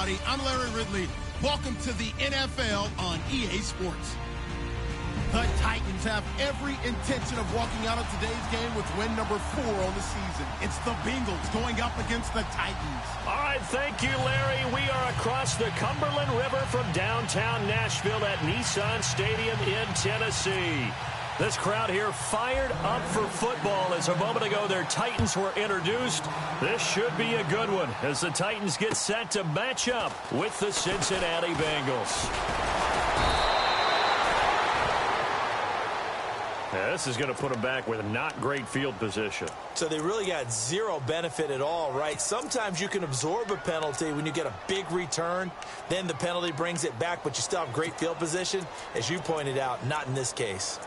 everybody. I'm Larry Ridley. Welcome to the NFL on EA Sports. The Titans have every intention of walking out of today's game with win number 4 on the season. It's the Bengals going up against the Titans. All right, thank you, Larry. We are across the Cumberland River from downtown Nashville at Nissan Stadium in Tennessee. This crowd here fired up for football as a moment ago their Titans were introduced. This should be a good one as the Titans get set to match up with the Cincinnati Bengals. Yeah, this is going to put them back with not great field position. So they really got zero benefit at all, right? Sometimes you can absorb a penalty when you get a big return. Then the penalty brings it back, but you still have great field position. As you pointed out, not in this case.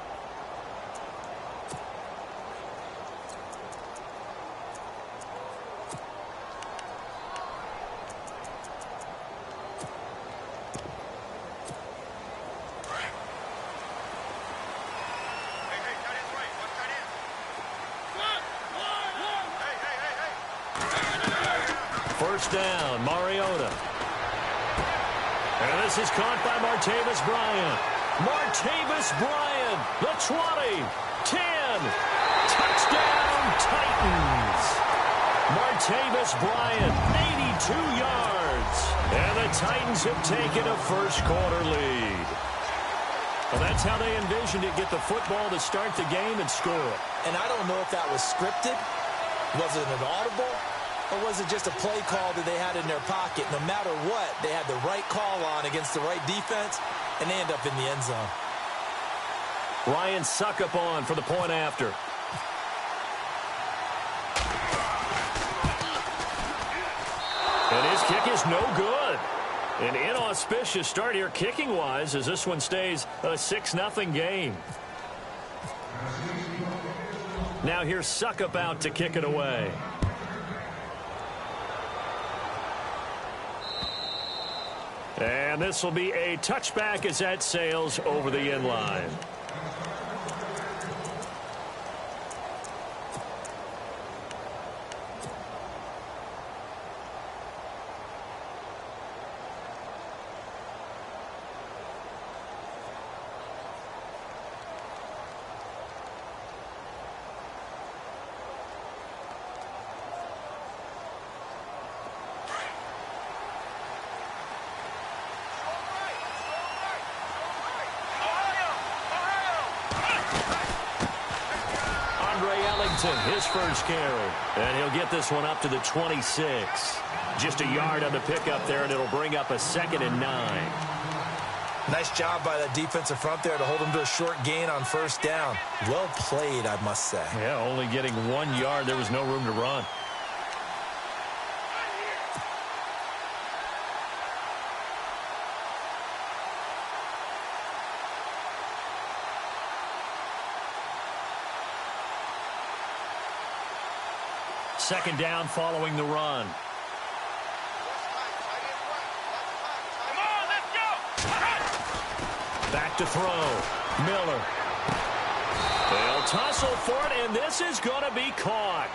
First down, Mariota. And this is caught by Martavis Bryant. Martavis Bryant, the 20, 10, touchdown Titans. Martavis Bryant, 82 yards. And the Titans have taken a first-quarter lead. Well, that's how they envisioned it, get the football to start the game and score. And I don't know if that was scripted. Was it an audible? Or was it just a play call that they had in their pocket? No matter what, they had the right call on against the right defense, and they end up in the end zone. Ryan Suckup on for the point after. And his kick is no good. An inauspicious start here kicking-wise as this one stays a 6-0 game. Now here's Suckup out to kick it away. And this will be a touchback as that sails over the end line. His first carry, and he'll get this one up to the 26. Just a yard on the pickup there, and it'll bring up a 2nd and 9. Nice job by that defensive front there to hold him to a short gain on first down. Well played, I must say. Yeah, only getting 1 yard. There was no room to run. Second down following the run. Back to throw. Miller. They'll tussle for it, and this is going to be caught.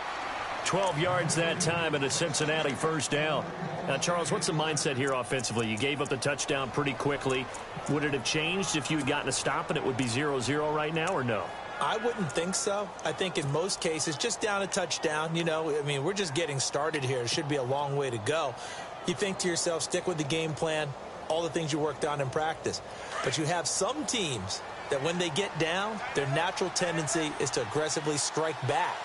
12 yards that time and a Cincinnati first down. Now, Charles, what's the mindset here offensively? You gave up the touchdown pretty quickly. Would it have changed if you had gotten a stop and it would be 0-0 right now, or no? I wouldn't think so. I think in most cases, just down a touchdown, you know, I mean, we're just getting started here. It should be a long way to go. You think to yourself, stick with the game plan, all the things you worked on in practice. But you have some teams that when they get down, their natural tendency is to aggressively strike back.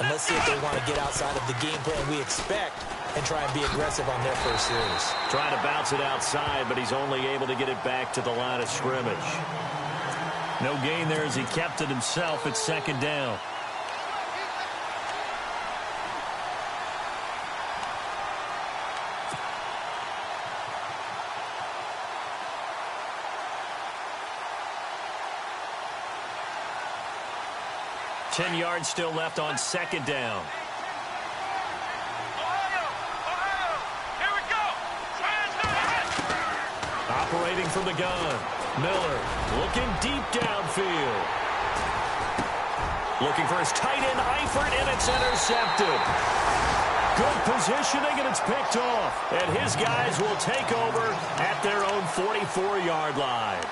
And let's see if they want to get outside of the game plan we expect and try and be aggressive on their first series. Trying to bounce it outside, but he's only able to get it back to the line of scrimmage. No gain there as he kept it himself at second down. Ohio. 10 yards still left on second down. Here we go. Operating from the gun. Miller looking deep downfield. Looking for his tight end, Eifert, and it's intercepted. Good positioning, and it's picked off. And his guys will take over at their own 44-yard line.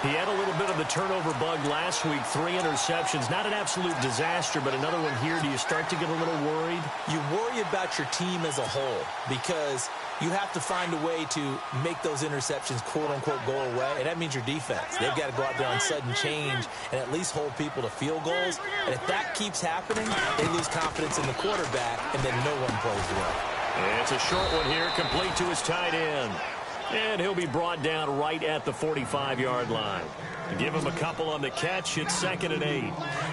He had a little bit of the turnover bug last week, 3 interceptions. Not an absolute disaster, but another one here. Do you start to get a little worried? You worry about your team as a whole because you have to find a way to make those interceptions, quote-unquote, go away, and that means your defense. They've got to go out there on sudden change and at least hold people to field goals. And if that keeps happening, they lose confidence in the quarterback, and then no one plays well. It's a short one here, complete to his tight end. And he'll be brought down right at the 45-yard line. Give him a couple on the catch. It's 2nd and 8.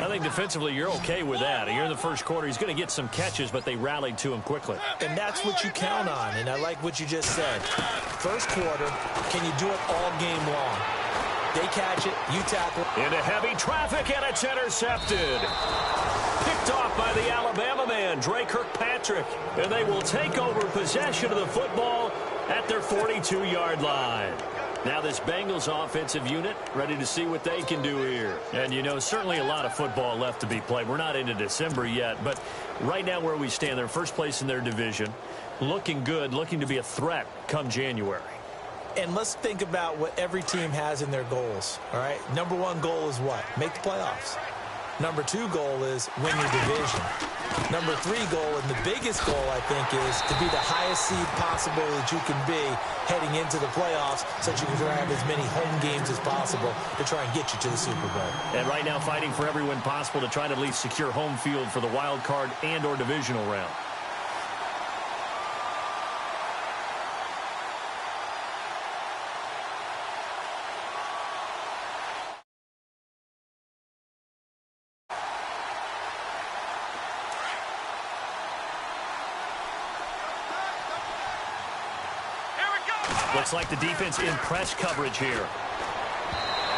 I think defensively you're okay with that. Here in the first quarter, he's going to get some catches, but they rallied to him quickly. And that's what you count on, and I like what you just said. First quarter, can you do it all game long? They catch it, you tackle. Into heavy traffic, and it's intercepted. Picked off by the Alabama man, Dre Kirkpatrick. And they will take over possession of the football at their 42-yard line. Now this Bengals offensive unit ready to see what they can do here. And, you know, certainly a lot of football left to be played. We're not into December yet, but right now where we stand, they're first place in their division. Looking good, looking to be a threat come January. And let's think about what every team has in their goals, all right? Number 1 goal is what? Make the playoffs. Number 2 goal is win your division. Number 3 goal, and the biggest goal, I think, is to be the highest seed possible that you can be heading into the playoffs so that you can have as many home games as possible to try and get you to the Super Bowl. And right now fighting for every win possible to try to at least secure home field for the wild card and or divisional round. Looks like the defense in press coverage here.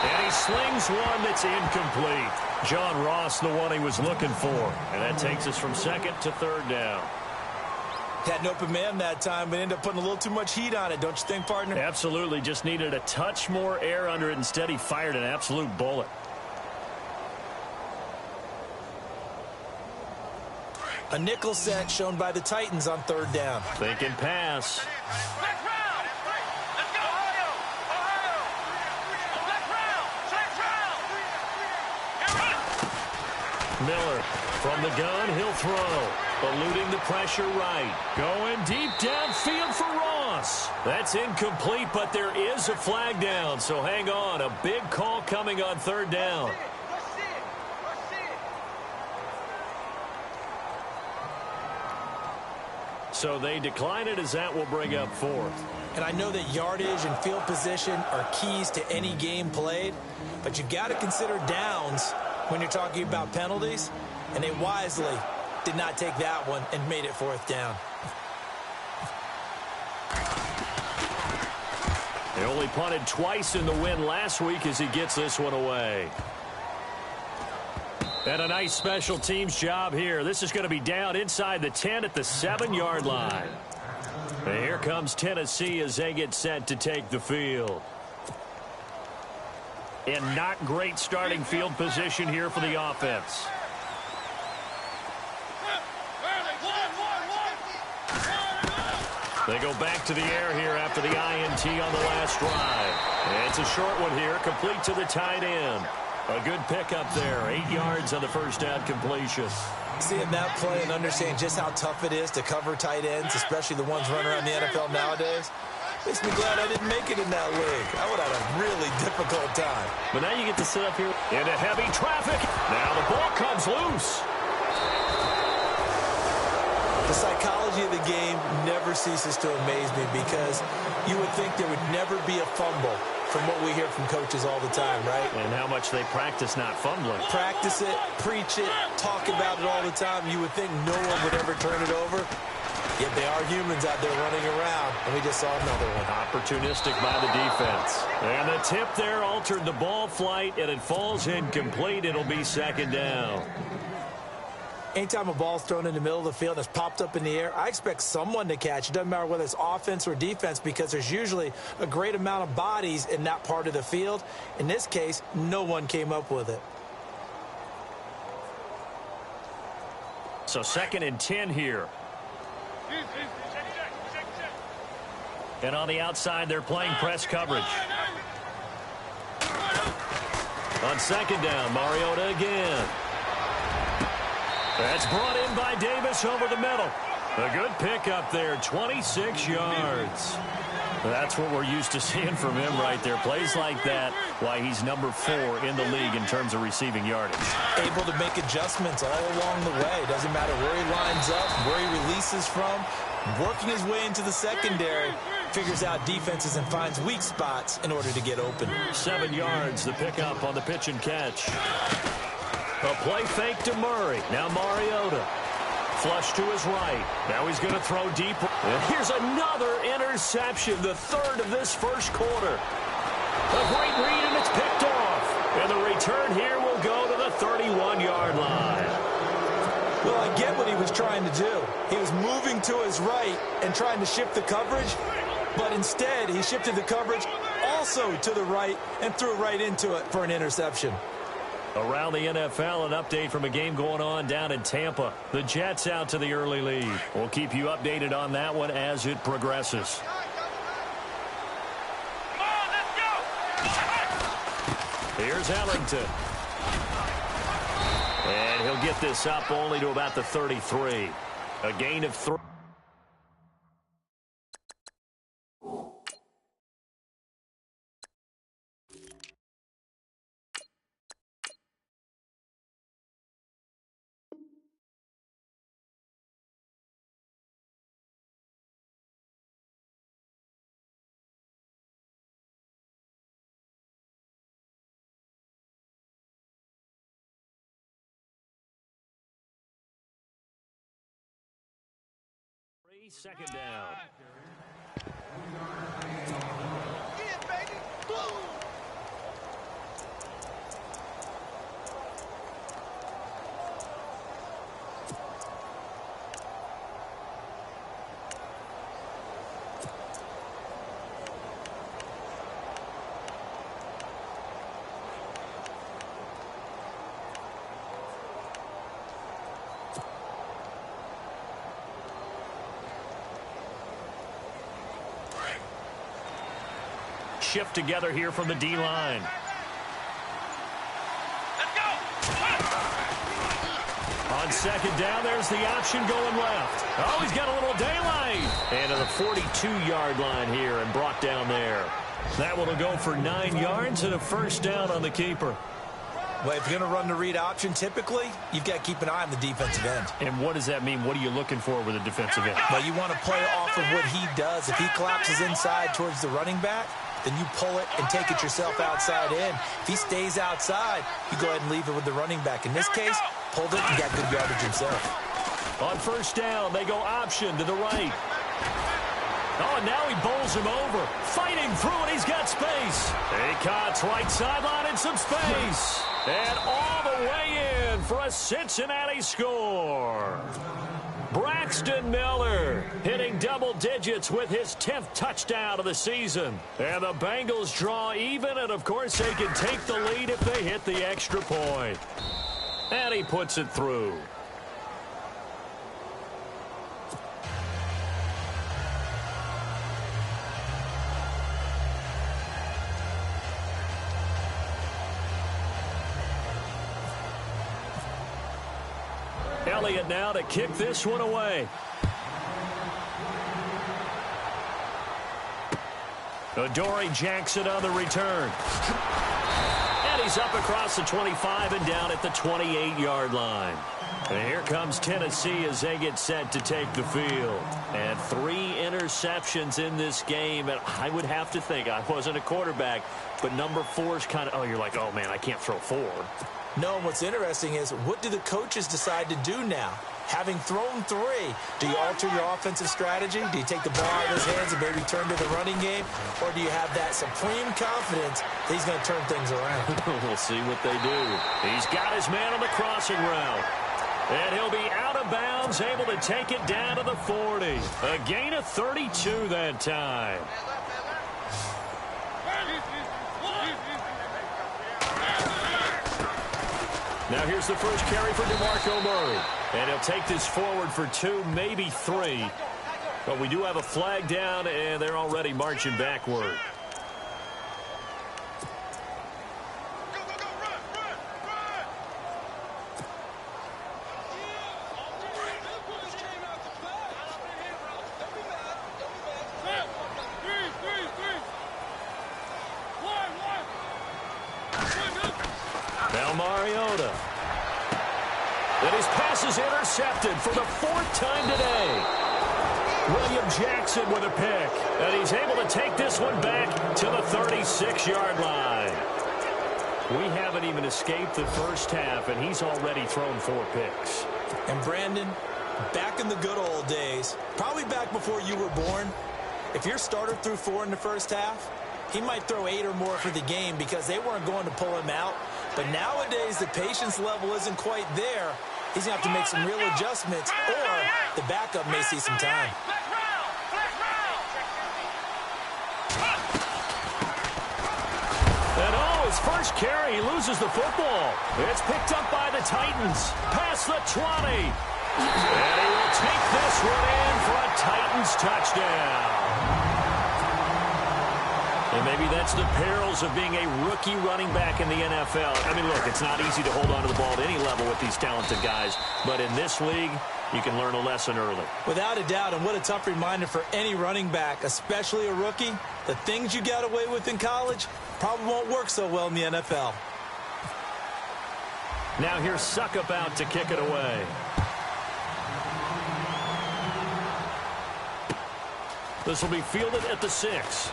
And he slings one that's incomplete. John Ross, the one he was looking for. And that takes us from 2nd to 3rd down. Had an open man that time, but ended up putting a little too much heat on it, don't you think, partner? Absolutely. Just needed a touch more air under it. Instead, he fired an absolute bullet. A nickel set shown by the Titans on 3rd down. Thinking pass. Miller from the gun, he'll throw. Eluding the pressure right. Going deep downfield for Ross. That's incomplete, but there is a flag down, so hang on. A big call coming on 3rd down. So they decline it as that will bring up 4th. And I know that yardage and field position are keys to any game played, but you got to consider downs when you're talking about penalties, and they wisely did not take that one and made it 4th down. They only punted twice in the win last week as he gets this one away. And a nice special teams job here. This is going to be down inside the 10 at the 7-yard line. And here comes Tennessee as they get set to take the field. And not great starting field position here for the offense. They go back to the air here after the INT on the last drive. And it's a short one here, complete to the tight end. A good pickup there, 8 yards on the first down completion. Seeing that play and understanding just how tough it is to cover tight ends, especially the ones running around the NFL nowadays, makes me glad I didn't make it in that league. I would have had a really difficult time. But now you get to sit up here into heavy traffic. Now the ball comes loose. The psychology of the game never ceases to amaze me because you would think there would never be a fumble from what we hear from coaches all the time, right? And how much they practice not fumbling. Practice it, preach it, talk about it all the time. You would think no one would ever turn it over. Yet they are humans out there running around, and we just saw another one. Opportunistic by the defense. And the tip there altered the ball flight, and it falls incomplete. It'll be 2nd down. Anytime a ball's thrown in the middle of the field and it's popped up in the air, I expect someone to catch. It doesn't matter whether it's offense or defense because there's usually a great amount of bodies in that part of the field. In this case, no one came up with it. So 2nd and 10 here. And on the outside, they're playing press coverage. On second down, Mariota again. That's brought in by Davis over the middle. A good pickup there, 26 yards. That's what we're used to seeing from him right there. Plays like that, why he's number 4 in the league in terms of receiving yardage. Able to make adjustments all along the way. Doesn't matter where he lines up, where he releases from. Working his way into the secondary, figures out defenses and finds weak spots in order to get open. 7 yards, the pickup on the pitch and catch. A play fake to Murray. Now Mariota. Flush to his right. Now he's going to throw deep. And here's another interception, the 3rd of this first quarter. A great read, and it's picked off. And the return here will go to the 31-yard line. Well, I get what he was trying to do. He was moving to his right and trying to shift the coverage, but instead he shifted the coverage also to the right and threw right into it for an interception. Around the NFL, an update from a game going on down in Tampa. The Jets out to the early lead. We'll keep you updated on that one as it progresses. Come on, let's go! Here's Ellington. And he'll get this up only to about the 33. A gain of 3. Second down. Shift together here from the D-line. Let's go! On second down, there's the option going left. Oh, he's got a little daylight. And to the 42-yard line here and brought down there. That one will go for 9 yards and a first down on the keeper. Well, if you're going to run the read option, typically, you've got to keep an eye on the defensive end. And what does that mean? What are you looking for with a defensive end? Well, you want to play off of what he does. If he collapses inside towards the running back, then you pull it and take it yourself outside in. If he stays outside, you go ahead and leave it with the running back. In this case, pulled it and got good yardage himself. On first down, they go option to the right. Oh, and now he bowls him over. Fighting through it, he's got space. Acott's right sideline and some space. And all the way in for a Cincinnati score. Braxton Miller hitting double digits with his 10th touchdown of the season. And the Bengals draw even, and of course they can take the lead if they hit the extra point. And he puts it through. Elliott now to kick this one away. Adoree Jackson on the return. And he's up across the 25 and down at the 28-yard line. And here comes Tennessee as they get set to take the field. And 3 interceptions in this game. And I would have to think, I wasn't a quarterback, but number 4 is kind of, oh, you're like, oh, man, I can't throw 4. No, what's interesting is, what do the coaches decide to do now? Having thrown 3, do you alter your offensive strategy? Do you take the ball out of his hands and maybe turn to the running game? Or do you have that supreme confidence that he's going to turn things around? We'll see what they do. He's got his man on the crossing route. And he'll be out of bounds, able to take it down to the 40. A gain of 32 that time. Now here's the first carry for DeMarco Murray. And he'll take this forward for 2, maybe 3. But we do have a flag down, and they're already marching backward. Mariota. And his pass is intercepted for the 4th time today. William Jackson with a pick. And he's able to take this one back to the 36-yard line. We haven't even escaped the first half, and he's already thrown 4 picks. And Brandon, back in the good old days, probably back before you were born, if your starter threw 4 in the first half, he might throw 8 or more for the game because they weren't going to pull him out. But nowadays, the patience level isn't quite there. He's going to have to make some real adjustments, or the backup may see some time. And his first carry, he loses the football. It's picked up by the Titans. Past the 20. And he will take this one in for a Titans touchdown. And maybe that's the perils of being a rookie running back in the NFL. I mean, look, it's not easy to hold on to the ball at any level with these talented guys. But in this league, you can learn a lesson early. Without a doubt, and what a tough reminder for any running back, especially a rookie. The things you got away with in college probably won't work so well in the NFL. Now here's Suckup out to kick it away. This will be fielded at the 6.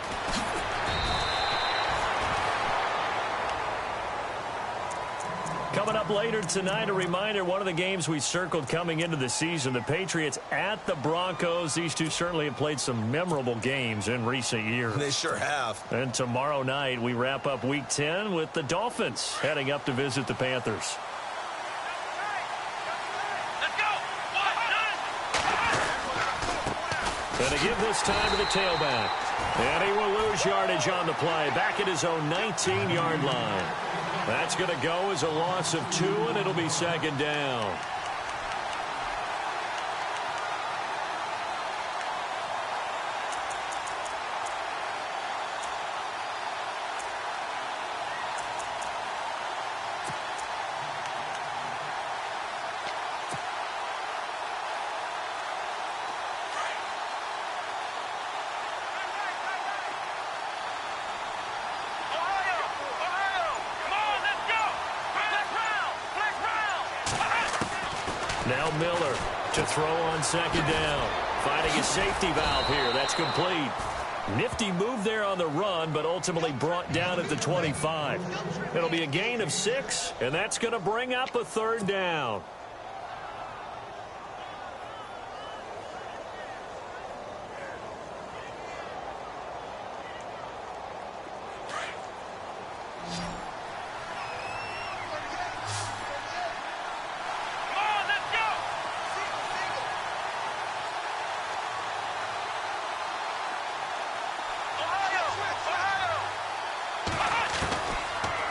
Coming up later tonight, a reminder, one of the games we circled coming into the season, the Patriots at the Broncos. These two certainly have played some memorable games in recent years. They sure have. And tomorrow night, we wrap up Week 10 with the Dolphins heading up to visit the Panthers. And to give this time to the tailback. And he will lose yardage on the play, back at his own 19-yard line. That's going to go as a loss of 2, and it'll be 2nd down. Now Miller to throw on 2nd down. Finding his safety valve here. That's complete. Nifty move there on the run, but ultimately brought down at the 25. It'll be a gain of 6, and that's going to bring up a 3rd down.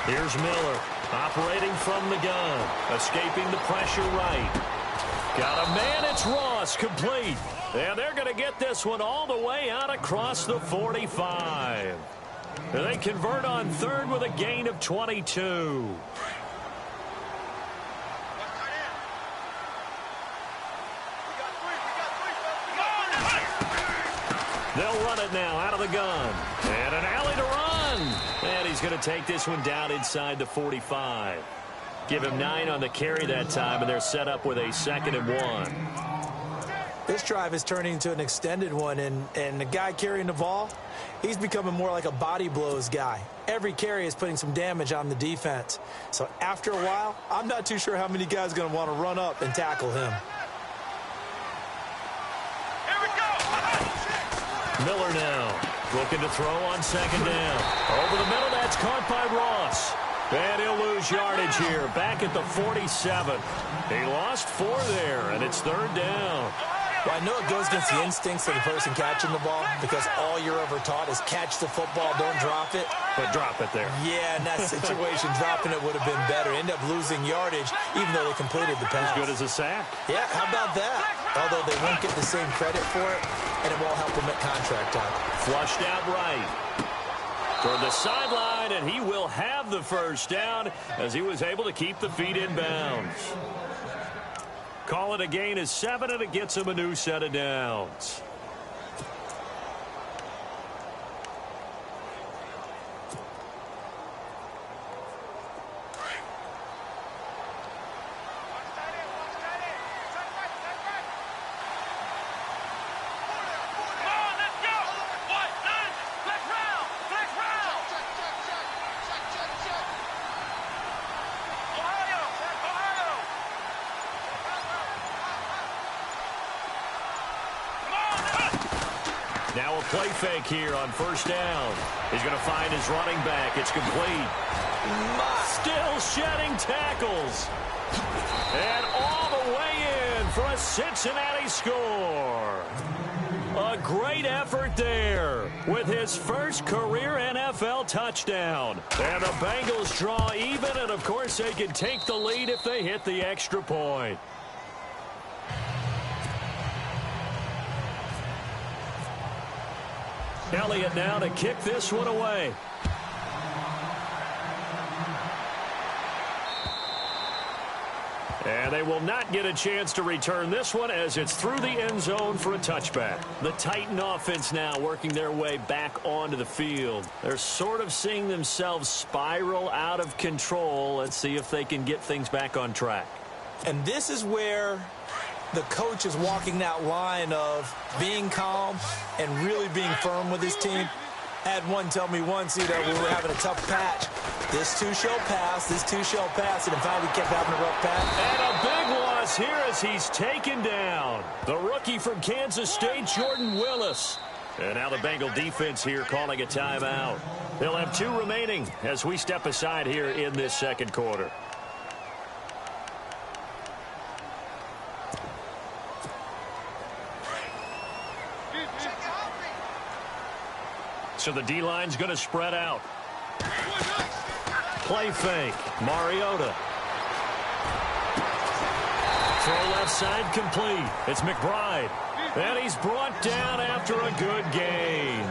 Here's Miller, operating from the gun, escaping the pressure right. Got a man, it's Ross, complete. And they're going to get this one all the way out across the 45. And they convert on 3rd with a gain of 22. They'll run it now out of the gun. And an alley to run. And he's going to take this one down inside the 45. Give him 9 on the carry that time, and they're set up with a 2nd and 1. This drive is turning into an extended one, and the guy carrying the ball, he's becoming more like a body blows guy. Every carry is putting some damage on the defense. So after a while, I'm not too sure how many guys are going to want to run up and tackle him. Miller now looking to throw on 2nd down. Over the middle, that's caught by Ross. And he'll lose yardage here, back at the 47. He lost 4 there, and it's 3rd down. Well, I know it goes against the instincts of the person catching the ball because all you're ever taught is catch the football, don't drop it. But drop it there. Yeah, in that situation, dropping it would have been better. End up losing yardage, even though they completed the pass. As good as a sack. Yeah, how about that? Although they won't get the same credit for it, and it won't help them at contract time. Flushed out right. Toward the sideline, and he will have the first down as he was able to keep the feet in bounds. Call it a gain of 7, and it gets him a new set of downs. Now a play fake here on first down. He's going to find his running back. It's complete. Still shedding tackles. And all the way in for a Cincinnati score. A great effort there with his first career NFL touchdown. And the Bengals draw even, and of course they can take the lead if they hit the extra point. Elliott now to kick this one away. And they will not get a chance to return this one as it's through the end zone for a touchback. The Titan offense now working their way back onto the field. They're sort of seeing themselves spiral out of control. Let's see if they can get things back on track. And this is where the coach is walking that line of being calm and really being firm with his team. Had one tell me once, when we were having a tough patch, this too shall pass, this too shall pass, and in fact we kept having a rough patch. And a big loss here as he's taken down. The rookie from Kansas State, Jordan Willis. And now the Bengal defense here calling a timeout. They'll have 2 remaining as we step aside here in this second quarter. So the D-line's going to spread out. Play fake. Mariota. Throw left side complete. It's McBride. And he's brought down after a good gain.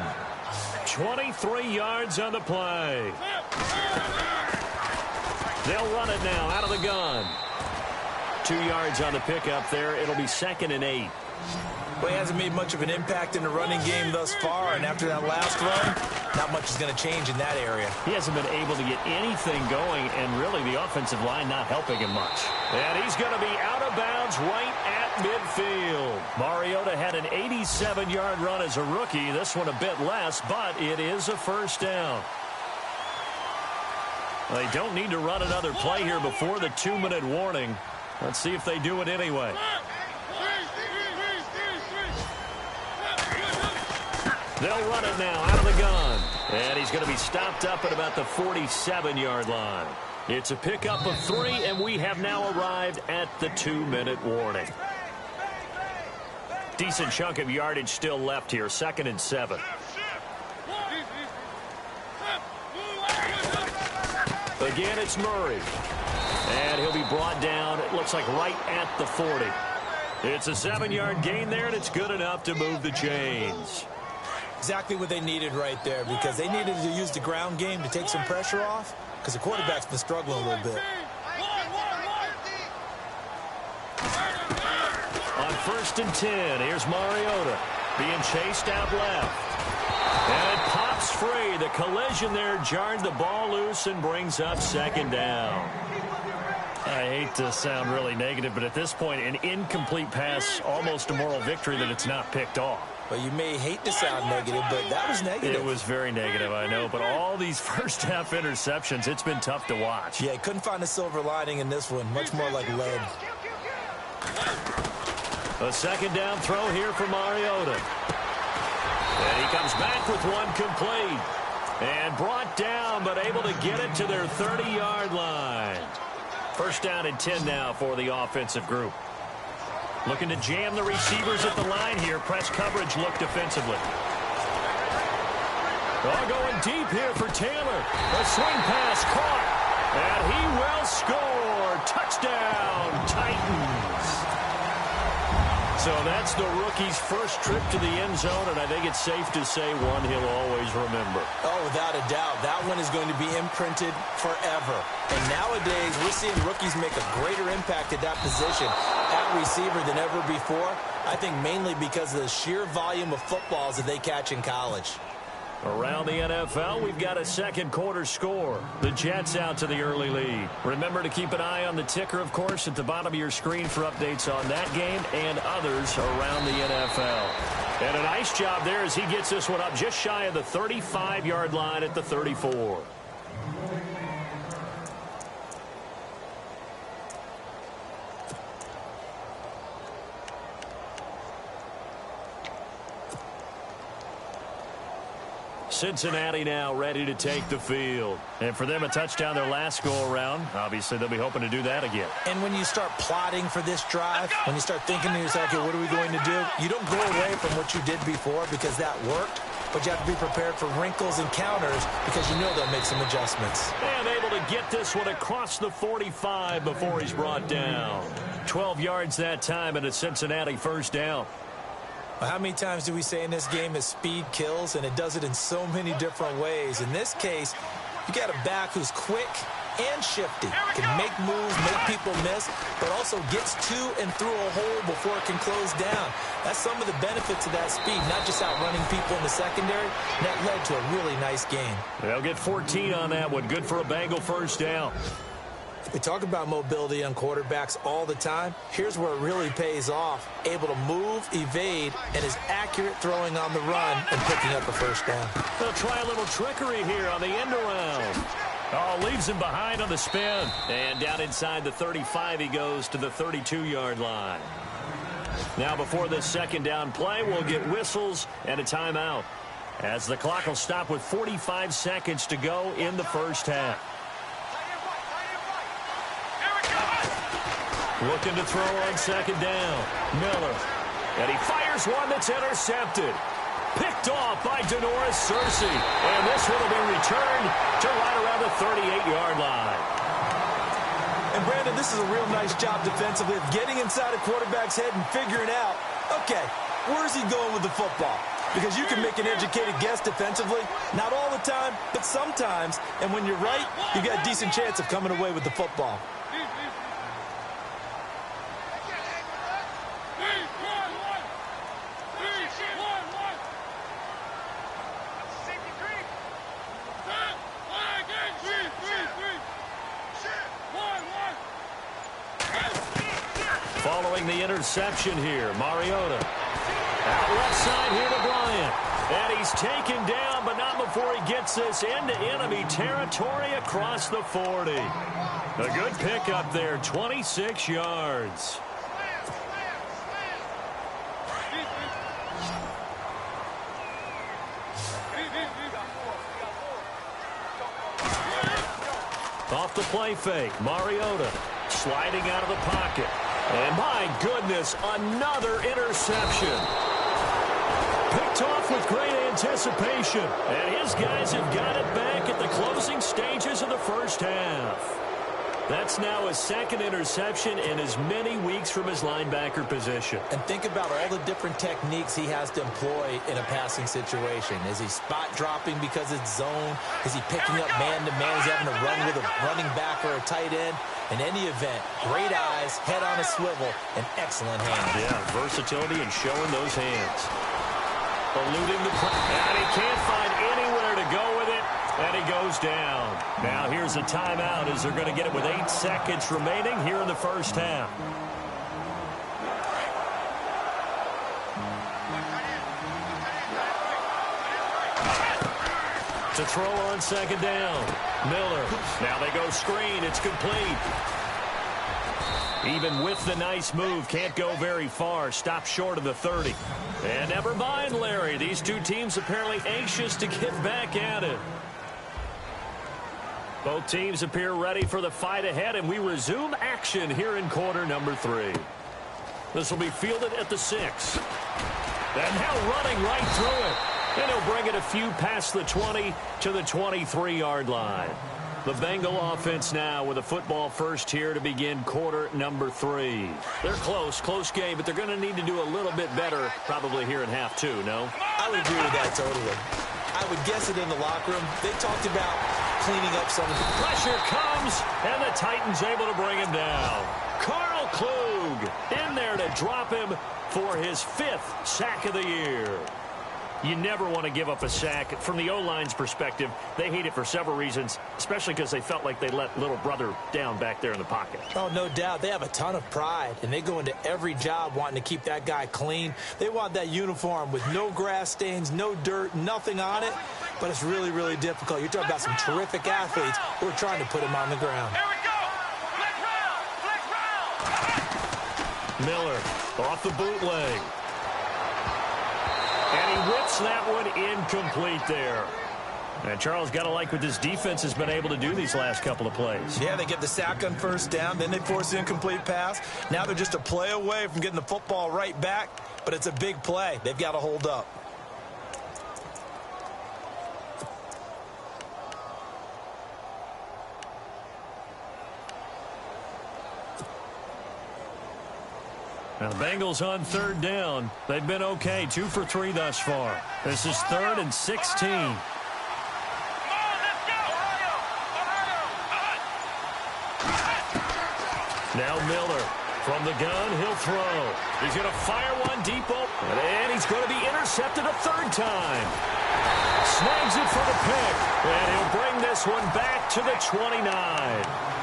23 yards on the play. They'll run it now out of the gun. 2 yards on the pickup there. It'll be 2nd and 8. Well, he hasn't made much of an impact in the running game thus far, and after that last run, not much is going to change in that area. He hasn't been able to get anything going, and really the offensive line not helping him much. And he's going to be out of bounds right at midfield. Mariota had an 87-yard run as a rookie. This one a bit less, but it is a first down. They don't need to run another play here before the 2-minute warning. Let's see if they do it anyway. They'll run it now out of the gun. And he's going to be stopped up at about the 47-yard line. It's a pickup of 3, and we have now arrived at the 2-minute warning. Decent chunk of yardage still left here. 2nd and 7. Again, it's Murray. And he'll be brought down, it looks like right at the 40. It's a 7-yard gain there, and it's good enough to move the chains. Exactly what they needed right there, because they needed to use the ground game to take some pressure off, because the quarterback's been struggling a little bit. On 1st and 10, here's Mariota being chased out left. And it pops free. The collision there jarred the ball loose and brings up 2nd down. I hate to sound really negative, but at this point, an incomplete pass, almost a moral victory that it's not picked off. Well, you may hate to sound negative, but that was negative. It was very negative, I know. But all these first-half interceptions, it's been tough to watch. Yeah, couldn't find a silver lining in this one. Much more like lead. A 2nd down throw here for Mariota. And he comes back with one complete. And brought down, but able to get it to their 30-yard line. 1st down and 10 now for the offensive group. Looking to jam the receivers at the line here. Press coverage look defensively. Oh, going deep here for Taylor. A swing pass caught. And he will score. Touchdown, Titans. So that's the rookie's first trip to the end zone, and I think it's safe to say one he'll always remember. Oh, without a doubt. That one is going to be imprinted forever. And nowadays, we're seeing rookies make a greater impact at that position at receiver than ever before. I think mainly because of the sheer volume of footballs that they catch in college. Around the NFL, we've got a second quarter score. The Jets out to the early lead. Remember to keep an eye on the ticker, of course, at the bottom of your screen for updates on that game and others around the NFL. And a nice job there as he gets this one up just shy of the 35-yard line at the 34. Cincinnati now ready to take the field. And for them, a touchdown their last go-around. Obviously, they'll be hoping to do that again. And when you start plotting for this drive, when you start thinking to yourself, okay, what are we going to do? You don't go away from what you did before because that worked, but you have to be prepared for wrinkles and counters because you know they'll make some adjustments. And able to get this one across the 45 before he's brought down. 12 yards that time and a Cincinnati first down. How many times do we say in this game that speed kills, and it does it in so many different ways? In this case, you got a back who's quick and shifty, can make moves, make people miss, but also gets to and through a hole before it can close down. That's some of the benefits of that speed, not just outrunning people in the secondary. That led to a really nice game. They'll get 14 on that one. Good for a Bengal first down. We talk about mobility on quarterbacks all the time. Here's where it really pays off. Able to move, evade, and is accurate throwing on the run and picking up a first down. They'll try a little trickery here on the end around. Oh, leaves him behind on the spin. And down inside the 35, he goes to the 32-yard line. Now before this second down play, we'll get whistles and a timeout, as the clock will stop with 45 seconds to go in the first half. Looking to throw on second down. Miller. And he fires one that's intercepted. Picked off by Denoris Cersei. And this one will be returned to right around the 38-yard line. And, Brandon, this is a real nice job defensively of getting inside a quarterback's head and figuring out, okay, where's he going with the football? Because you can make an educated guess defensively. Not all the time, but sometimes. And when you're right, you've got a decent chance of coming away with the football. Following the interception here, Mariota. Out left side here to Bryant. And he's taken down, but not before he gets this into enemy territory across the 40. A good pickup there, 26 yards. Off the play fake, Mariota sliding out of the pocket. And my goodness, another interception. Picked off with great anticipation. And his guys have got it back at the closing stages of the first half. That's now his second interception in as many weeks from his linebacker position. And think about all the different techniques he has to employ in a passing situation. Is he spot dropping because it's zone? Is he picking up man-to-man? Is he having to run with a running back or a tight end? In any event, great eyes, head on a swivel, and excellent hands. Yeah, versatility and showing those hands. Eluding the play. And he can't find anywhere to go with it. And he goes down. Now here's a timeout as they're going to get it with 8 seconds remaining here in the first half. To throw on second down. Miller. Now they go screen. It's complete. Even with the nice move, can't go very far. Stop short of the 30. And never mind, Larry. These two teams apparently anxious to get back at it. Both teams appear ready for the fight ahead, and we resume action here in quarter number 3. This will be fielded at the 6. And now running right through it. And he'll bring it a few past the 20 to the 23-yard line. The Bengal offense now with a football first here to begin quarter number 3. They're close game, but they're going to need to do a little bit better probably here in half 2, no? I would agree with that totally. I would guess it in the locker room. They talked about cleaning up some of the pressure comes, and the Titans able to bring him down. Carl Klug in there to drop him for his 5th sack of the year. You never want to give up a sack. From the O-line's perspective, they hate it for several reasons, especially because they felt like they let little brother down back there in the pocket. Oh, no doubt. They have a ton of pride, and they go into every job wanting to keep that guy clean. They want that uniform with no grass stains, no dirt, nothing on it, but it's really, really difficult. You're talking about some terrific athletes who are trying to put him on the ground. Here we go. Flex round. Miller off the bootleg. And he whips that one incomplete there. And Charles, got to like what this defense has been able to do these last couple of plays. Yeah, they get the sack on first down, then they force the incomplete pass. Now they're just a play away from getting the football right back, but it's a big play. They've got to hold up. Now the Bengals on third down. They've been okay, 2 for 3 thus far. This is 3rd and 16. Now Miller from the gun, he'll throw. He's going to fire one deep open, and he's going to be intercepted a 3rd time. Snags it for the pick, and he'll bring this one back to the 29.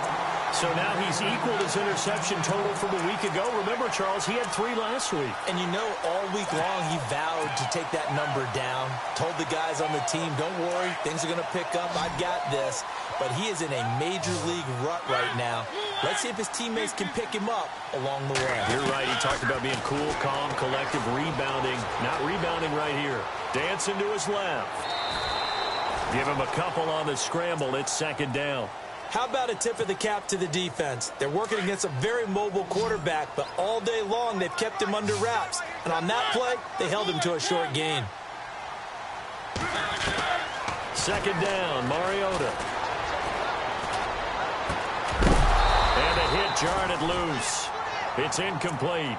So now he's equaled his interception total from a week ago. Remember, Charles, he had 3 last week. And you know, all week long he vowed to take that number down. Told the guys on the team, don't worry, things are going to pick up. I've got this. But he is in a major league rut right now. Let's see if his teammates can pick him up along the way. You're right. He talked about being cool, calm, collective, rebounding. Not rebounding right here. Dancing to his left. Give him a couple on the scramble. It's 2nd down. How about a tip of the cap to the defense? They're working against a very mobile quarterback, but all day long they've kept him under wraps. And on that play, they held him to a short gain. 2nd down, Mariota. And a hit jarred it loose. It's incomplete.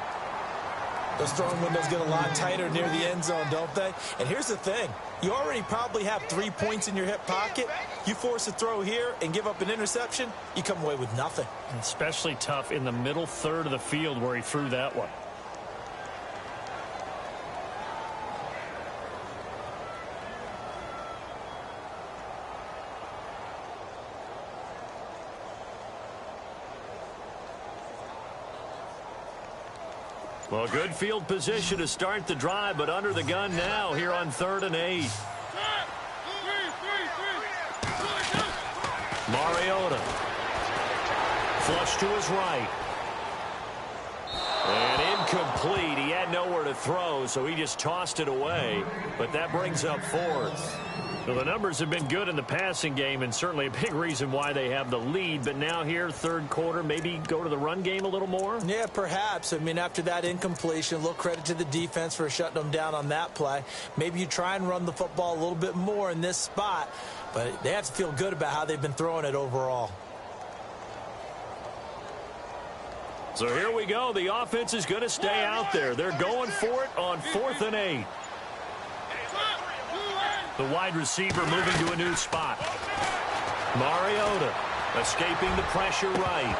Those throwing windows get a lot tighter near the end zone, don't they? And here's the thing. You already probably have 3 points in your hip pocket. You force a throw here and give up an interception, you come away with nothing. Especially tough in the middle 3rd of the field where he threw that one. Well, good field position to start the drive, but under the gun now here on 3rd and 8. Mariota. Flush to his right. And incomplete. He had nowhere to throw, so he just tossed it away. But that brings up 4th. Well, the numbers have been good in the passing game, and certainly a big reason why they have the lead. But now here, 3rd quarter, maybe go to the run game a little more? Yeah, perhaps. I mean, after that incompletion, a little credit to the defense for shutting them down on that play. Maybe you try and run the football a little bit more in this spot. But they have to feel good about how they've been throwing it overall. So here we go. The offense is going to stay out there. They're going for it on 4th and 8. The wide receiver moving to a new spot. Mariota escaping the pressure right.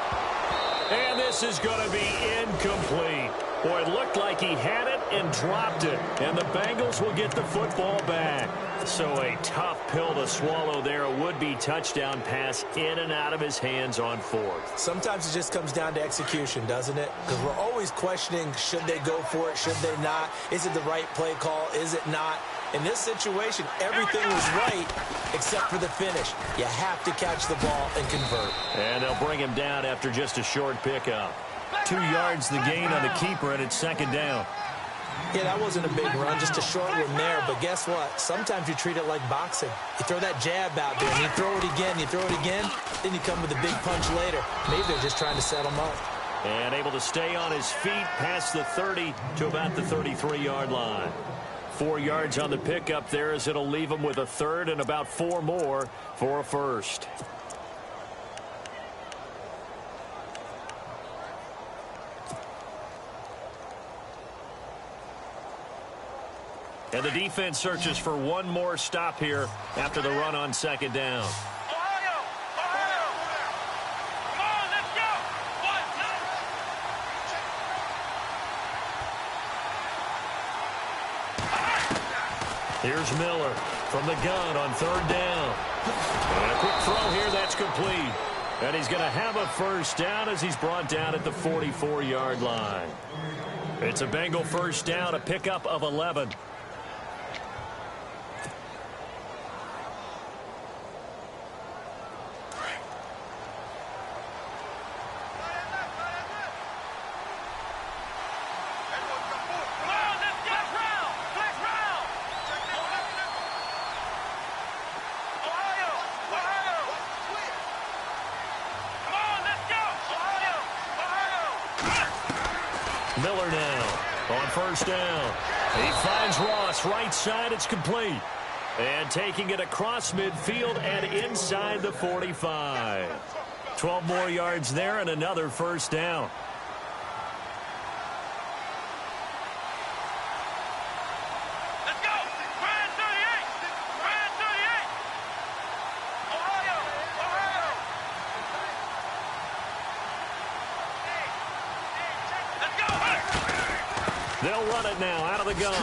And this is going to be incomplete. Boy, it looked like he had it and dropped it. And the Bengals will get the football back. So a tough pill to swallow there. A would-be touchdown pass in and out of his hands on 4th. Sometimes it just comes down to execution, doesn't it? Because we're always questioning, should they go for it, should they not? Is it the right play call? Is it not? In this situation, everything was right except for the finish. You have to catch the ball and convert. And they'll bring him down after just a short pickup. 2 yards the gain on the keeper, and it's 2nd down. Yeah, that wasn't a big run, just a short one there. But guess what? Sometimes you treat it like boxing. You throw that jab out there, and you throw it again, then you come with a big punch later. Maybe they're just trying to set them up. And able to stay on his feet past the 30 to about the 33-yard line. 4 yards on the pickup there as it'll leave him with a third and about 4 more for a first. And the defense searches for one more stop here after the run on second down. Here's Miller from the gun on third down. And a quick throw here, that's complete. And he's going to have a first down as he's brought down at the 44-yard line. It's a Bengal first down, a pickup of 11. Miller now on first down. He finds Ross right side. It's complete. And taking it across midfield and inside the 45. 12 more yards there and another first down. Let's go! Brand 38! Brand 38! Ohio! Ohio! Let's go! They'll run it now out of the gun.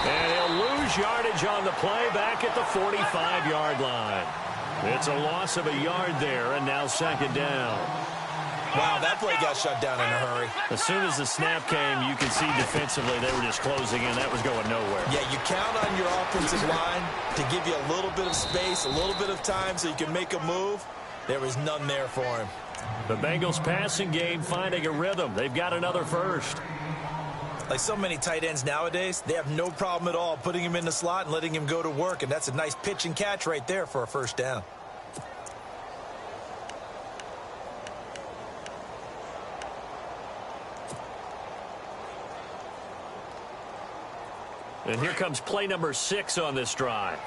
And he'll lose yardage on the play back at the 45-yard line. It's a loss of a yard there, and now second down. Wow, that play got shut down in a hurry. As soon as the snap came, you could see defensively they were just closing in. That was going nowhere. Yeah, you count on your offensive line to give you a little bit of space, a little bit of time so you can make a move. There was none there for him. The Bengals passing game finding a rhythm. They've got another first. Like so many tight ends nowadays, they have no problem at all putting him in the slot and letting him go to work, and that's a nice pitch and catch right there for a first down. And here comes play number 6 on this drive.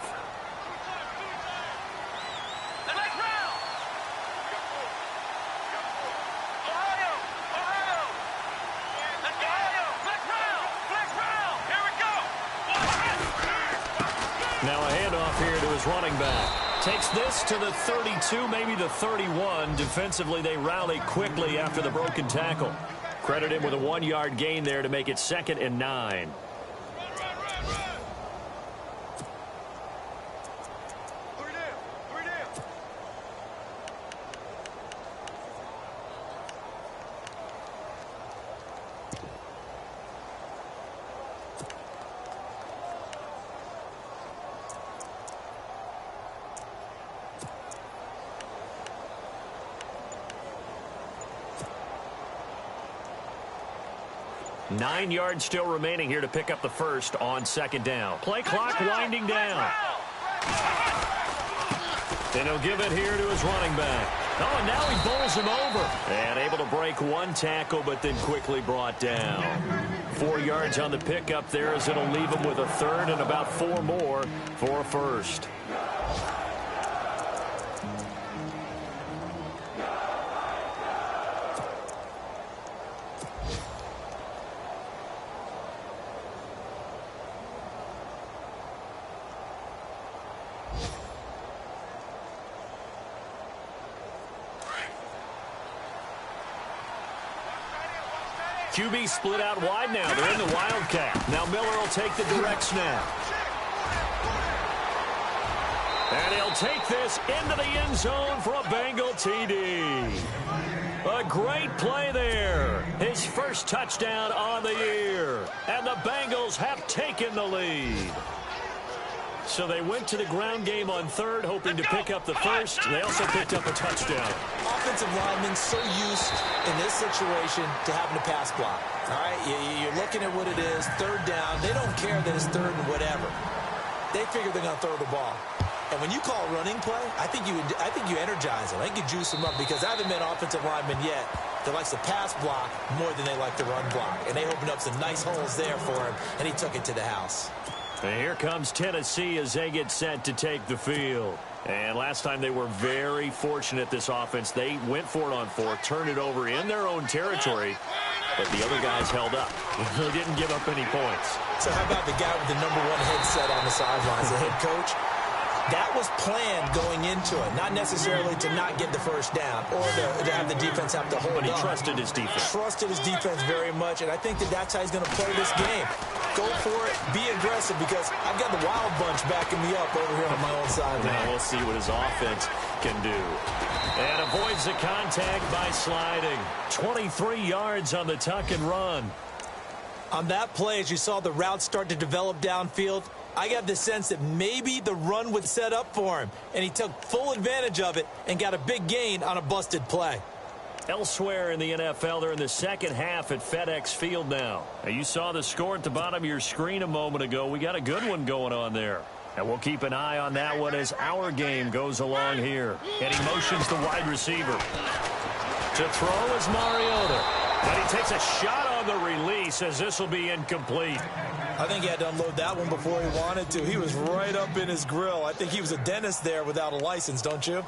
Now a handoff here to his running back. Takes this to the 32, maybe the 31. Defensively, they rally quickly after the broken tackle. Credit him with a 1-yard gain there to make it 2nd and 9. Nine yards still remaining here to pick up the first on second down. Play clock winding down. And he'll give it here to his running back. Oh, and now he bowls him over. And able to break one tackle, but then quickly brought down. 4 yards on the pickup there as it'll leave him with a third and about 4 more for a first. QB split out wide now. They're in the Wildcat. Now Miller will take the direct snap. And he'll take this into the end zone for a Bengal TD. A great play there. His first touchdown on the year. And the Bengals have taken the lead. So they went to the ground game on third, hoping to pick up the first. They also picked up a touchdown. Offensive linemen so used in this situation to having to pass block. All right, you're looking at what it is, third down. They don't care that it's third and whatever. They figure they're going to throw the ball. And when you call a running play, I think you energize them. I think you juice them up because I haven't met an offensive lineman yet that likes to pass block more than they like to run block. And they opened up some nice holes there for him, and he took it to the house. And here comes Tennessee as they get set to take the field. And last time they were very fortunate, this offense. They went for it on fourth, turned it over in their own territory, but the other guys held up. They didn't give up any points. So how about the guy with the #1 headset on the sidelines, the head coach? That was planned going into it, not necessarily to not get the first down or to have the defense have to hold But he up. trusted his defense. Trusted his defense very much, and I think that that's how he's going to play this game. Go for it, be aggressive, because I've got the wild bunch backing me up over here on my own side. Now we'll see what his offense can do. And avoids the contact by sliding. 23 yards on the tuck and run. On that play, as you saw the route start to develop downfield, I got the sense that maybe the run would set up for him, and he took full advantage of it and got a big gain on a busted play. Elsewhere in the NFL, they're in the second half at FedEx Field now. Now, you saw the score at the bottom of your screen a moment ago. We got a good one going on there. And we'll keep an eye on that one as our game goes along here. And he motions the wide receiver. To throw is Mariota. But he takes a shot on the release as this will be incomplete. I think he had to unload that one before he wanted to. He was right up in his grill. I think he was a dentist there without a license, don't you?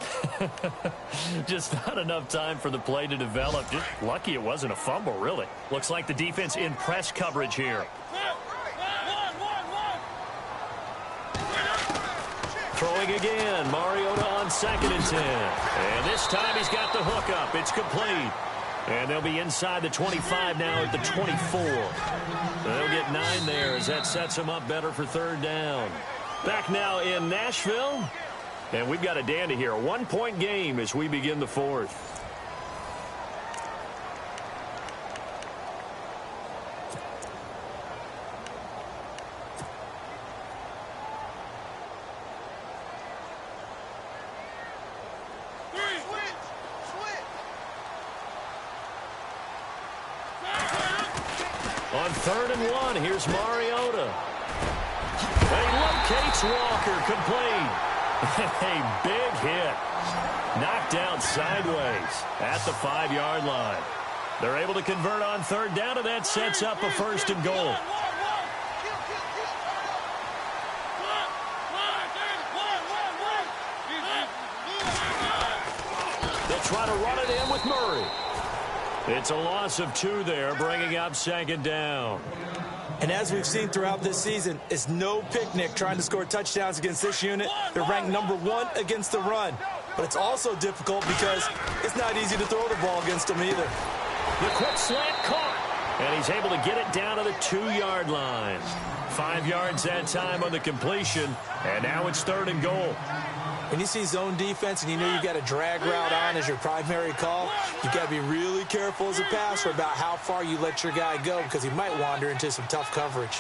Just not enough time for the play to develop. Just lucky it wasn't a fumble, really. Looks like the defense in press coverage here. Throwing again. Mariota on 2nd and 10. And this time he's got the hook up. It's complete. And they'll be inside the 25 now at the 24. They'll get 9 there as that sets them up better for 3rd down. Back now in Nashville. And we've got a dandy here. A 1-point game as we begin the 4th. On 3rd and 1, here's Mariota. And he locates Walker, complete. A big hit. Knocked down sideways at the 5-yard line. They're able to convert on 3rd down, and that sets up a 1st and goal. They'll try to run it in with Murray. It's a loss of 2 there, bringing up 2nd down. And as we've seen throughout this season, it's no picnic trying to score touchdowns against this unit. They're ranked #1 against the run. But it's also difficult because it's not easy to throw the ball against them either. The quick slant caught. And he's able to get it down to the 2-yard line. 5 yards that time on the completion. And now it's 3rd and goal. When you see zone defense and you know you've got a drag route on as your primary call, you've got to be really careful as a passer about how far you let your guy go because he might wander into some tough coverage.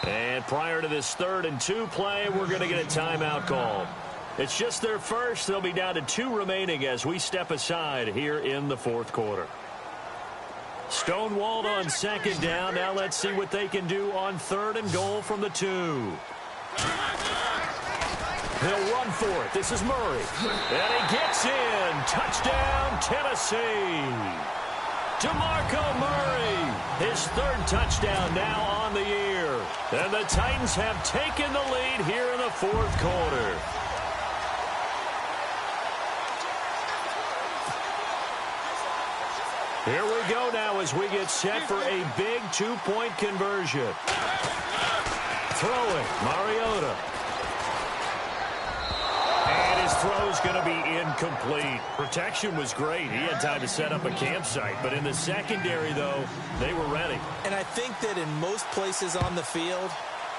And prior to this 3rd and 2 play, we're going to get a timeout called. It's just their first. They'll be down to 2 remaining as we step aside here in the 4th quarter. Stonewalled on 2nd down. Now let's see what they can do on 3rd and goal from the 2. They'll run for it. This is Murray. And he gets in. Touchdown, Tennessee. DeMarco Murray. His 3rd touchdown now on the year. And the Titans have taken the lead here in the 4th quarter. Here we go now as we get set for a big 2-point conversion. Throwing, Mariota. And his throw's going to be incomplete. Protection was great. He had time to set up a campsite. But in the secondary, though, they were ready. And I think that in most places on the field,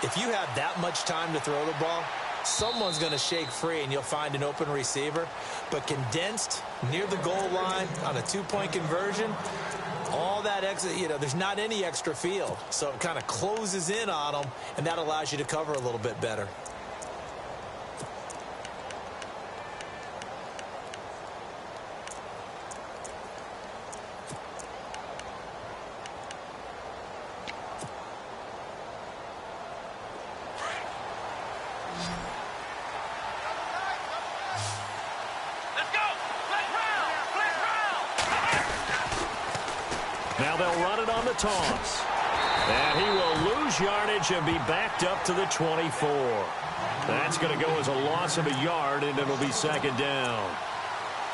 if you have that much time to throw the ball, someone's going to shake free and you'll find an open receiver. But condensed near the goal line on a 2-point conversion, all that extra, there's not any extra field. So it kind of closes in on them, and that allows you to cover a little bit better. Let's go! Let's round! they'll run it on the toss. And he will lose yardage and be backed up to the 24. That's going to go as a loss of a yard, and it'll be second down.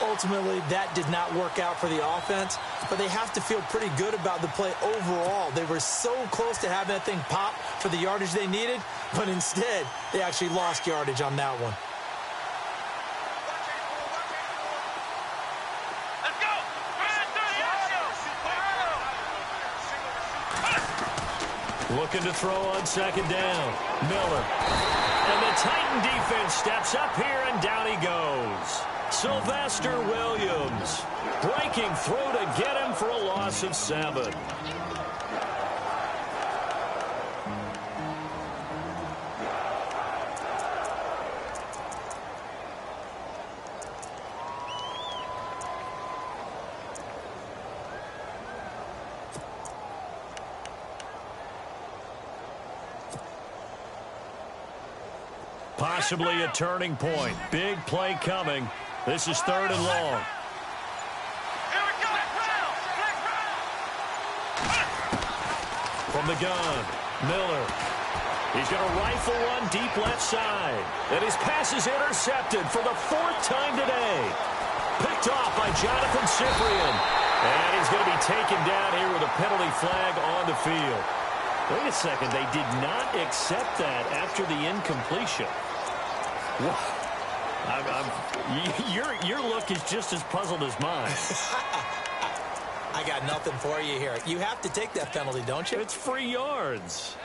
Ultimately, that did not work out for the offense, but they have to feel pretty good about the play overall. They were so close to having that thing pop for the yardage they needed, but instead, they actually lost yardage on that one. Let's go. Looking to throw on second down. Miller. And the Titan defense steps up here, and down he goes. Sylvester Williams breaking through to get him for a loss of 7. Possibly a turning point. Big play coming. This is 3rd and long. Here we go. From the gun, Miller. He's going to rifle one deep left side. And his pass is intercepted for the 4th time today. Picked off by Jonathan Cyprien. And he's going to be taken down here with a penalty flag on the field. Wait a second. They did not accept that after the incompletion. Your look is just as puzzled as mine. I got nothing for you here. You have to take that penalty, don't you? It's free yards.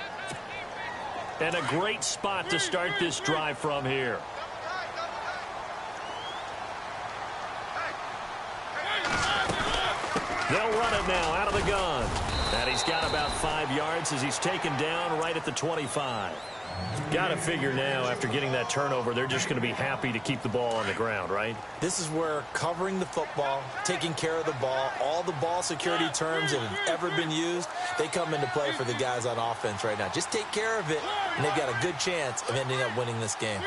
And a great spot to start this drive from here. They'll run it now out of the gun. And he's got about 5 yards as he's taken down right at the 25. Got to figure now, after getting that turnover, they're just going to be happy to keep the ball on the ground, right? This is where covering the football, taking care of the ball, all the ball security terms that have ever been used, they come into play for the guys on offense right now. Just take care of it, and they've got a good chance of ending up winning this game.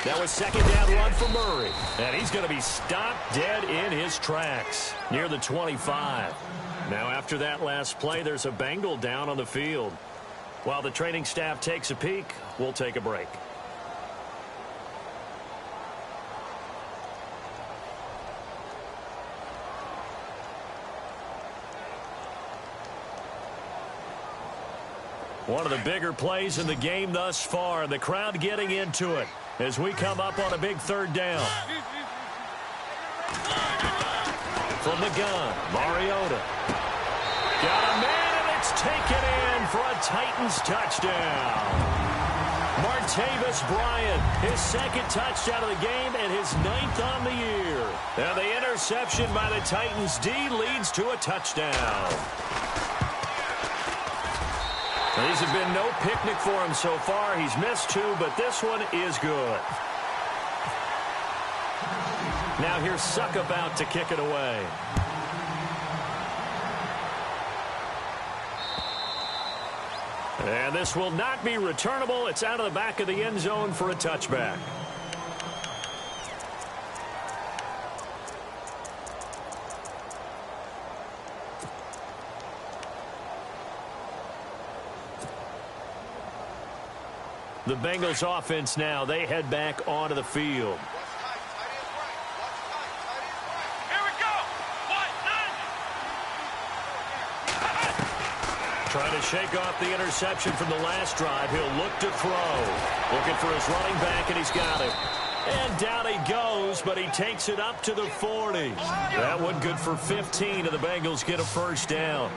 That was second down run for Murray. And he's going to be stopped dead in his tracks near the 25. Now after that last play, there's a Bengal down on the field. While the training staff takes a peek, we'll take a break. One of the bigger plays in the game thus far, and the crowd getting into it as we come up on a big 3rd down. From the gun, Mariota. Got a man, and it's taken in for a Titans touchdown. Martavis Bryant, his 2nd touchdown of the game and his 9th on the year. And the interception by the Titans D leads to a touchdown. These have been no picnic for him so far. He's missed 2, but this one is good. Now here's Suck about to kick it away. And this will not be returnable. It's out of the back of the end zone for a touchback. The Bengals offense now, they head back onto the field. Here we go. Trying to shake off the interception from the last drive. He'll look to throw. Looking for his running back, and he's got it. And down he goes, but he takes it up to the 40. That one good for 15, and the Bengals get a 1st down.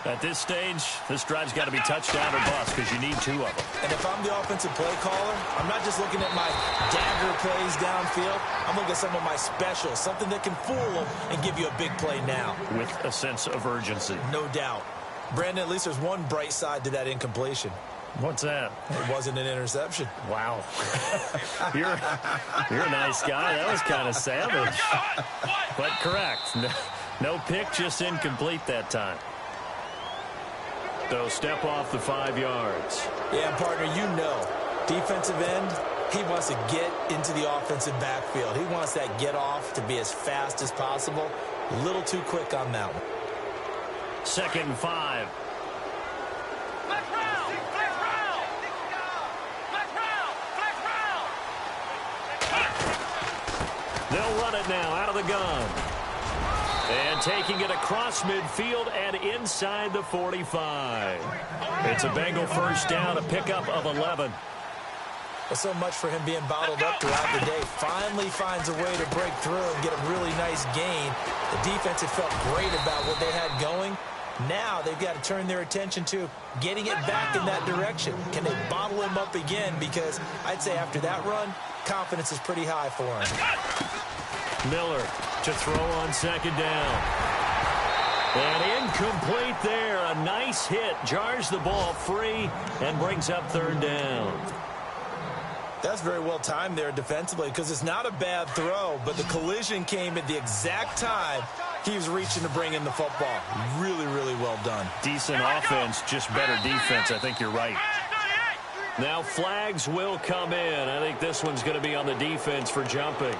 At this stage, this drive's got to be touchdown or bust because you need 2 of them. And if I'm the offensive play caller, I'm not just looking at my dagger plays downfield. I'm looking at some of my specials, something that can fool them and give you a big play now. With a sense of urgency. No doubt. Brandon, at least there's one bright side to that incompletion. What's that? It wasn't an interception. Wow. You're a nice guy. That was kind of savage. But correct. No pick, just incomplete that time. They'll step off the 5 yards. Yeah, partner, you know Defensive end, he wants to get into the offensive backfield. He wants that get off to be as fast as possible. A little too quick on that one. 2nd and 5. Flex round! Flex round! Flex round! Flex round! They'll run it now out of the gun. And taking it across midfield and inside the 45. It's a Bengal first down, a pickup of 11. Well, so much for him being bottled up throughout the day. Finally finds a way to break through and get a really nice gain. The defense had felt great about what they had going. Now they've got to turn their attention to getting it back in that direction. Can they bottle him up again? Because I'd say after that run, confidence is pretty high for him. Miller to throw on 2nd down. And incomplete there. A nice hit. Jars the ball free and brings up 3rd down. That's very well timed there defensively because it's not a bad throw, but the collision came at the exact time he was reaching to bring in the football. Really, really well done. Decent offense, just better defense. I think you're right. Now flags will come in. I think this one's going to be on the defense for jumping.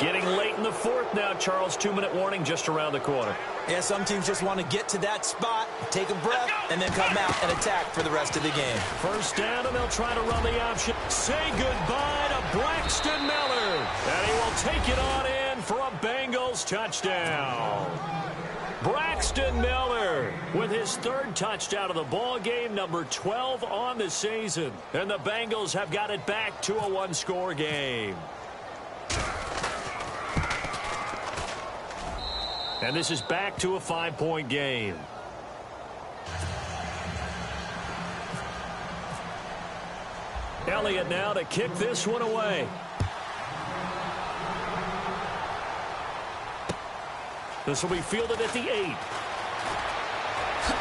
Getting late in the 4th now, Charles. 2-minute warning just around the corner. Yeah, some teams just want to get to that spot, take a breath, and then come out and attack for the rest of the game. First down, and they'll try to run the option. Say goodbye to Braxton Miller. And he will take it on in for a Bengals touchdown. Braxton Miller with his 3rd touchdown of the ball game, number 12 on the season. And the Bengals have got it back to a 1-score game. And this is back to a 5-point game. Elliott now to kick this one away. This will be fielded at the 8.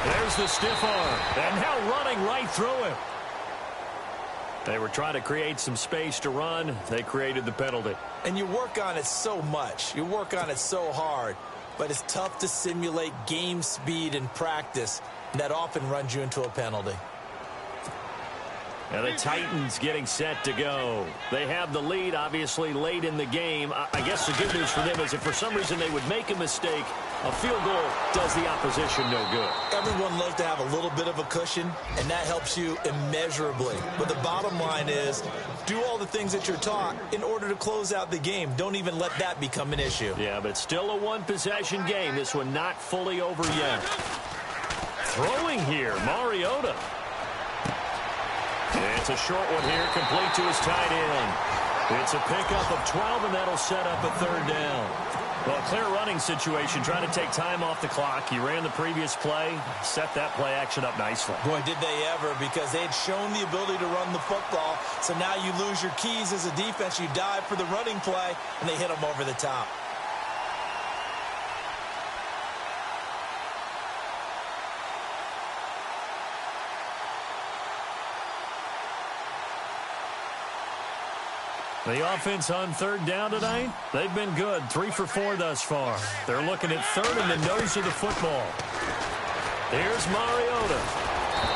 There's the stiff arm. And now running right through him. They were trying to create some space to run. They created the penalty. And you work on it so much. You work on it so hard. But it's tough to simulate game speed in practice. That often runs you into a penalty. And the Titans getting set to go. They have the lead, obviously, late in the game. I guess the good news for them is if for some reason they would make a mistake, a field goal does the opposition no good. Everyone loves to have a little bit of a cushion, and that helps you immeasurably. But the bottom line is, do all the things that you're taught in order to close out the game. Don't even let that become an issue. Yeah, but still a one-possession game. This one not fully over yet. Throwing here, Mariota. It's a short one here, complete to his tight end. It's a pickup of 12, and that'll set up a 3rd down. Well, a clear running situation, trying to take time off the clock. He ran the previous play, set that play action up nicely. Boy, did they ever, because they had shown the ability to run the football. So now you lose your keys as a defense. You dive for the running play, and they hit them over the top. The offense on 3rd down tonight, they've been good. 3 for 4 thus far. They're looking at 3rd in the nose of the football. Here's Mariota.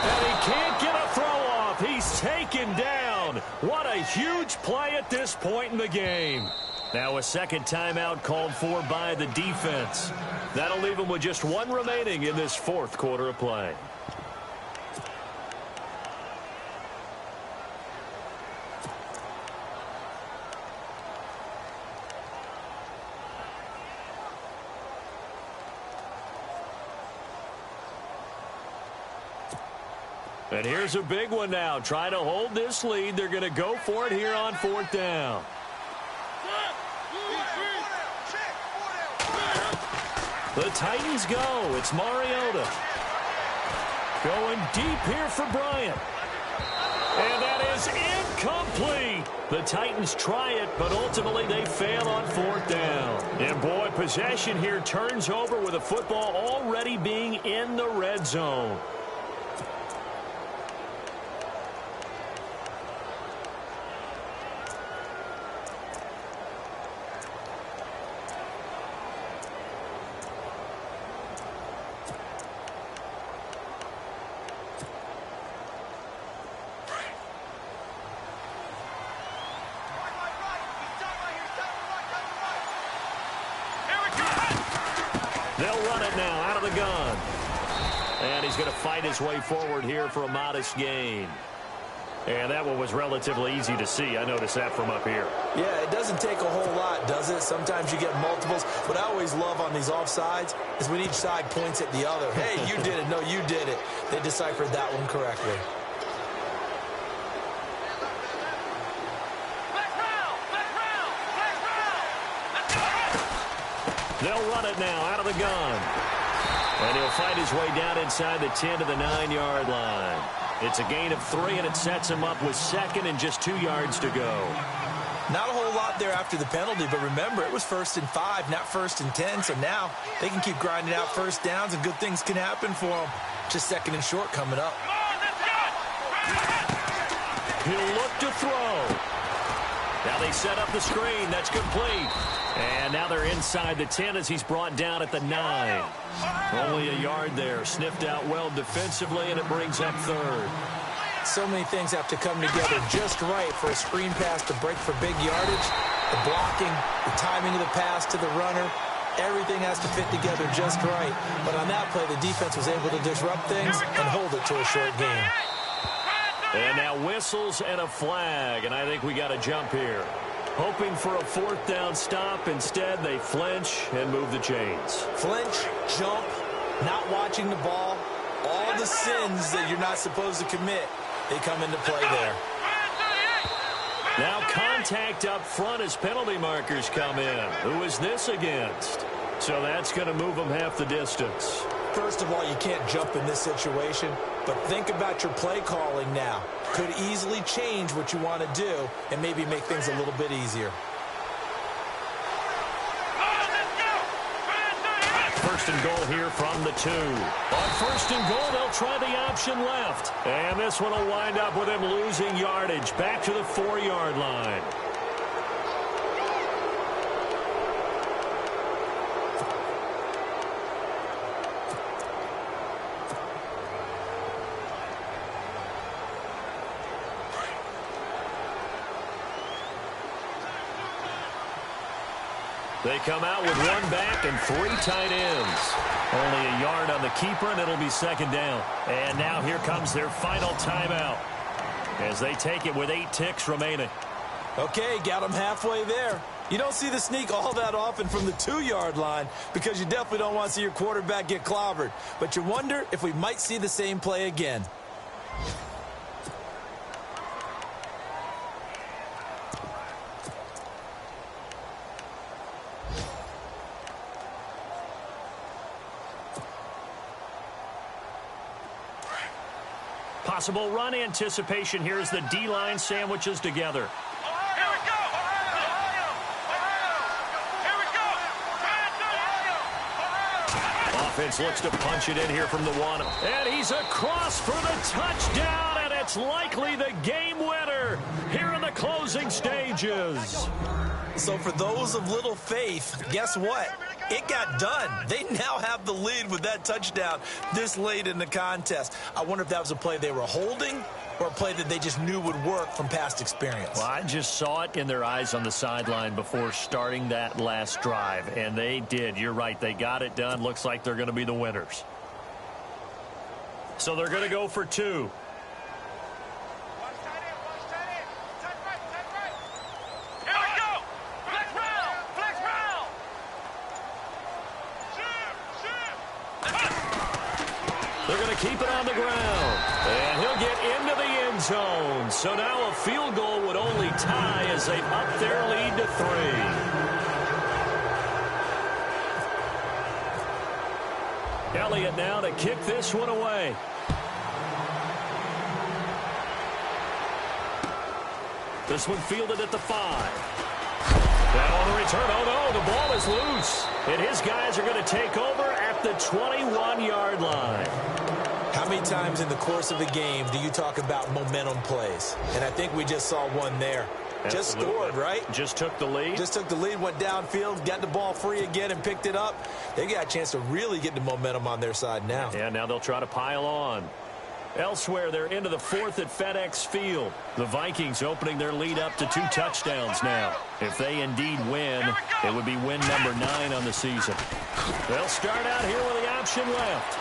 And he can't get a throw off. He's taken down. What a huge play at this point in the game. Now a 2nd timeout called for by the defense. That'll leave them with just 1 remaining in this 4th quarter of play. And here's a big one now. Trying to hold this lead. They're going to go for it here on 4th down. The Titans go. It's Mariota. Going deep here for Bryant. And that is incomplete. The Titans try it, but ultimately they fail on 4th down. And boy, possession here turns over with the football already being in the red zone. They'll run it now out of the gun. And he's going to fight his way forward here for a modest gain. And that one was relatively easy to see. I noticed that from up here. Yeah, it doesn't take a whole lot, does it? Sometimes you get multiples. What I always love on these offsides is when each side points at the other. Hey, you did it. No, you did it. They deciphered that one correctly. They'll run it now out of the gun. And he'll fight his way down inside the 10 to the 9-yard line. It's a gain of 3, and it sets him up with second and just 2 yards to go. Not a whole lot there after the penalty, but remember, it was 1st and 5, not 1st and 10, so now they can keep grinding out first downs, and good things can happen for them. Just 2nd and short coming up. He'll look to throw. Now they set up the screen. That's complete. And now they're inside the 10 as he's brought down at the 9. Only a yard there. Sniffed out well defensively, and it brings up 3rd. So many things have to come together just right for a screen pass to break for big yardage. The blocking, the timing of the pass to the runner, everything has to fit together just right. But on that play, the defense was able to disrupt things and hold it to a short gain. And now whistles and a flag, and I think we got a jump here. Hoping for a 4th down stop. Instead, they flinch and move the chains. Flinch, jump, not watching the ball, all the sins that you're not supposed to commit, they come into play there. Now contact up front as penalty markers come in. Who is this against? So that's going to move them half the distance. First of all, you can't jump in this situation, but think about your play calling now. Could easily change what you want to do and maybe make things a little bit easier. 1st and goal here from the 2. On 1st and goal, they'll try the option left. And this one will wind up with him losing yardage back to the 4-yard line. They come out with 1 back and 3 tight ends. Only a yard on the keeper, and it'll be 2nd down. And now here comes their final timeout as they take it with 8 ticks remaining. Okay, got them halfway there. You don't see the sneak all that often from the 2-yard line because you definitely don't want to see your quarterback get clobbered. But you wonder if we might see the same play again. Possible run anticipation here as the D-line sandwiches together. Here we go! Here we go! Offense looks to punch it in here from the 1. And he's across for the touchdown, and it's likely the game winner here in the closing stages. So for those of little faith, guess what? It got done. They now have the lead with that touchdown this late in the contest. I wonder if that was a play they were holding or a play that they just knew would work from past experience. Well, I just saw it in their eyes on the sideline before starting that last drive, and they did. You're right. They got it done. Looks like they're going to be the winners. So they're going to go for 2. They're going to keep it on the ground. And he'll get into the end zone. So now a field goal would only tie as they up their lead to 3. Elliott now to kick this one away. This one fielded at the 5. Now on the return, oh no, the ball is loose. And his guys are going to take over at the 21-yard line. How many times in the course of a game do you talk about momentum plays? And I think we just saw one there. Absolutely. Just scored, right? Just took the lead. Just took the lead, went downfield, got the ball free again and picked it up. They got a chance to really get the momentum on their side now. Yeah, now they'll try to pile on. Elsewhere, they're into the fourth at FedEx Field. The Vikings opening their lead up to 2 touchdowns now. If they indeed win, it would be win number 9 on the season. They'll start out here with the option left.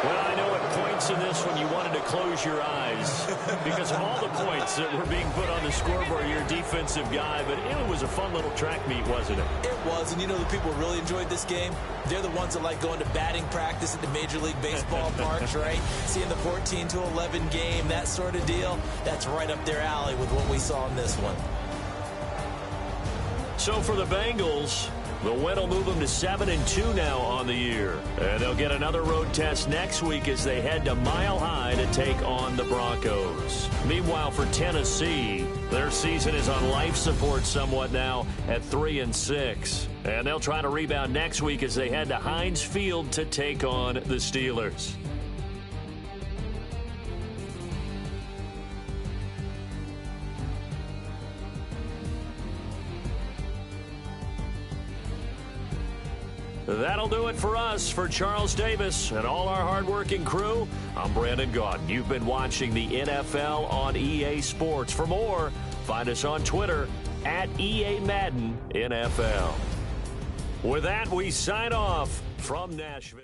Well, I know at points in this when you wanted to close your eyes because of all the points that were being put on the scoreboard, your defensive guy, but it was a fun little track meet, wasn't it? It was, and you know the people who really enjoyed this game? They're the ones that like going to batting practice at the Major League Baseball parks, right? Seeing the 14-11 game, that sort of deal, that's right up their alley with what we saw in this one. So for the Bengals, the win will move them to 7-2 now on the year. And they'll get another road test next week as they head to Mile High to take on the Broncos. Meanwhile, for Tennessee, their season is on life support somewhat now at 3-6. And they'll try to rebound next week as they head to Heinz Field to take on the Steelers. That'll do it for us. For Charles Davis and all our hardworking crew, I'm Brandon Gaudin. You've been watching the NFL on EA Sports. For more, find us on Twitter at EA Madden NFL. With that, we sign off from Nashville.